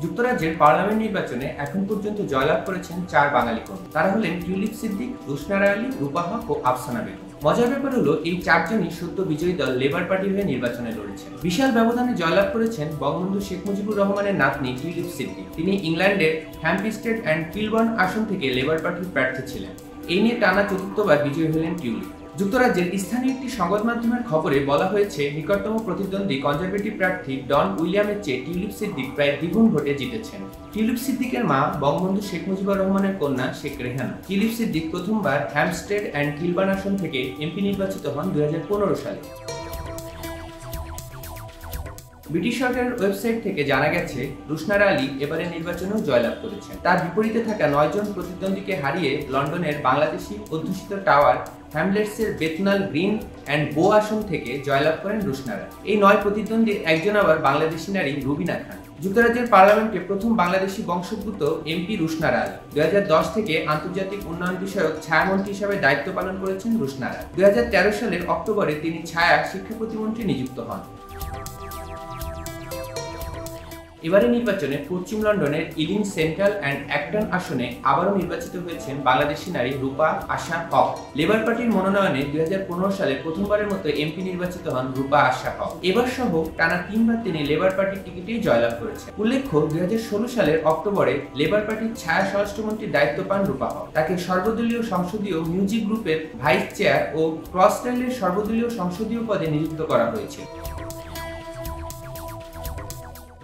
যুক্তরাজ্যের পার্লামেন্ট নির্বাচনে এখন পর্যন্ত জয়লাভ করেছেন 4 বাঙালি কর্মী। তারা হলেন টিউলিপ সিদ্দিক, রুশনারা আলী, রূপা হক ও আফসানা বেগম। মজার ব্যাপার হলো এই 4 জনই সদ্য বিজয়ী দল লেবার পার্টির হয়ে নির্বাচনে লড়েছেন। বিশাল ব্যবধানে জয়লাভ করেছেন বঙ্গবন্ধু শেখ মুজিবুর রহমানের নাতনি টিউলিপ সিদ্দিক। তিনি ইংল্যান্ডের হ্যাম্পস্টেড অ্যান্ড কিলবার্ন আসন থেকে লেবার পার্টির প্রার্থী ছিলেন। এই নিয়ে টানা চতুর্থবার বিজয়ী হলেন টিউলিপ। যুক্তরাজ্যের স্থানীয় একটি সংবাদ মাধ্যমের খবরে বলা হয়েছে, নিকটতম প্রতিদ্বন্দ্বী কনজারভেটিভ প্রার্থী ডন উইলিয়ামের চেয়ে টিউলিপ সিদ্দিক প্রায় দ্বিগুণ ভোটে জিতেছেন। টিউলিপ সিদ্দিকের মা বঙ্গবন্ধু শেখ মুজিবুর রহমানের কন্যা শেখ রেহানা। টিউলিপ সিদ্দিক প্রথমবার হ্যাম্পস্টেড অ্যান্ড কিলবার্ন আসন থেকে এমপি নির্বাচিত হন 2015 সালে। ব্রিটিশ সরকারের ওয়েবসাইট থেকে জানা গেছে, রুশনারা আলী এবারের নির্বাচনেও জয়লাভ করেছেন। তার বিপরীতে থাকা 9 জন প্রতিদ্বন্দ্বীকে হারিয়ে লন্ডনের বাংলাদেশি অধ্যুষিত টাওয়ার হ্যামলেটসের বেথনাল গ্রিন অ্যান্ড বো আসন থেকে জয়লাভ করেন রুশনারা। এই 9 প্রতিদ্বন্দ্বীর একজন আবার বাংলাদেশি নারী রুবিনা খান। যুক্তরাজ্যের পার্লামেন্টে প্রথম বাংলাদেশি বংশোদ্ভূত এমপি রুশনারা আলী। 2010 থেকে আন্তর্জাতিক উন্নয়ন বিষয়ক ছায়ামন্ত্রী হিসাবে দায়িত্ব পালন করেছেন রুশনারা। 2013 সালের অক্টোবরে তিনি ছায়া শিক্ষা প্রতিমন্ত্রী নিযুক্ত হন। এবারে নির্বাচনে পশ্চিম লন্ডনের ইলিং সেন্ট্রাল অ্যান্ড অ্যাক্টন আসনে আবারও নির্বাচিত হয়েছেন বাংলাদেশি নারী রূপা আশা হক। লেবার পার্টির মনোনয়নে 2015 সালে প্রথমবারের মতো এমপি নির্বাচিত হন রূপা আশা হক। এবার সহ টানা 3 বার তিনি লেবার পার্টির টিকিটেই জয়লাভ করেছেন। উল্লেখ্য, 2016 সালের অক্টোবরে লেবার পার্টির ছায়া স্বরাষ্ট্রমন্ত্রীর দায়িত্ব পান রূপা হক। তাকে সর্বদলীয় সংসদীয় মিউজিক গ্রুপের ভাইস চেয়ার ও ক্রসটাইলের সর্বদলীয় সংসদীয় পদে নিযুক্ত করা হয়েছে।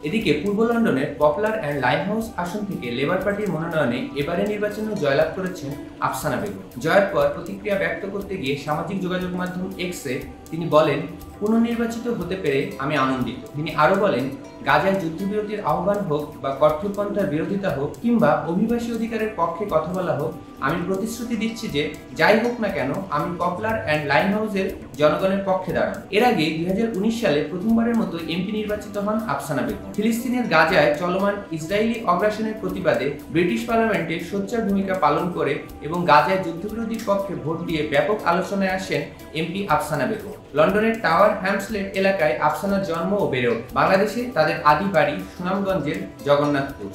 এদিকে পূর্ব লন্ডনের পপুলার অ্যান্ড লাইমহাউস আসন থেকে লেবার পার্টির মনোনয়নে এবারে নির্বাচনে জয়লাভ করেছেন আফসানা বেগম। জয়ের পর প্রতিক্রিয়া ব্যক্ত করতে গিয়ে সামাজিক যোগাযোগ মাধ্যম এক্সে তিনি বলেন, পুনর্নির্বাচিত হতে পেরে আমি আনন্দিত। তিনি আরও বলেন, গাজায় যুদ্ধবিরতির আহ্বান হোক বা কঠোরপন্থার বিরোধিতা হোক কিংবা অভিবাসী অধিকারের পক্ষে কথা বলা হোক, আমি প্রতিশ্রুতি দিচ্ছি যে যাই হোক না কেন আমি পপুলার অ্যান্ড লাইমহাউসের জনগণের পক্ষে দাঁড়ান। এর আগে 2019 সালে প্রথমবারের মতো এমপি নির্বাচিত হন আফসানা বেগম। ফিলিস্তিনের গাজায় চলমান ইসরায়েলি অগ্রাসনের প্রতিবাদে ব্রিটিশ পার্লামেন্টে সোচ্চার ভূমিকা পালন করে এবং গাজায় যুদ্ধবিরোধীর পক্ষে ভোট দিয়ে ব্যাপক আলোচনায় আসেন এমপি আফসানা বেগম। লন্ডনের টাওয়ার হ্যামস্টেড এলাকায় আফসানার জন্ম ও বেড়ে ওঠে। বাংলাদেশে তাদের আদি বাড়ি সুনামগঞ্জের জগন্নাথপুর।